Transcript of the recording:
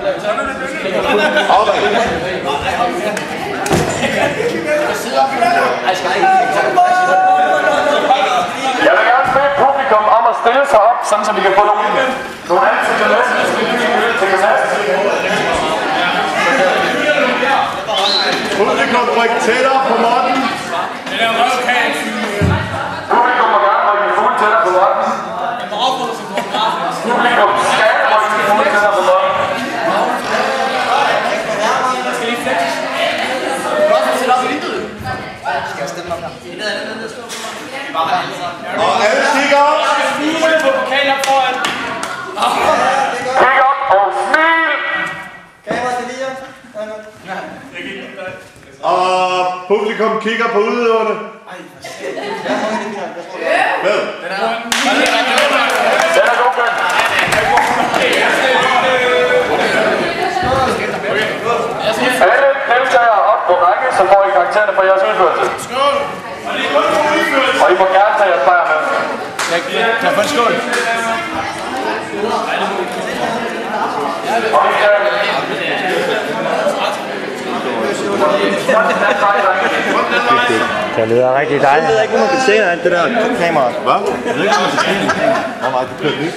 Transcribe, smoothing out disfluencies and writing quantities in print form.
Jeg vil gerne bede publikum om at stille sig op, sådan så vi kan få nogle ansigter til gymnasiet. Publikum ryk tættere på Morten. Publikum må gerne rykke en fuld tættere på Morten. Publikum skal rykke en fuld tættere på Morten. Og alle kigger op. Kig op og smil. Og publikum kigger på udøverne. Hvad? Den er godkendt. Alle deltagere op på række, så får I karaktererne for jeres udførelse. Og I må gerne tage jeres bajer med. Kan jeg få en skål? Og vi skal... Det lyder rigtig dejligt. Jeg ved ikke, hvor man kan se alt det der kamera. Hvad? Jeg ved ikke, om man kan se det. Hvor meget du kører lige.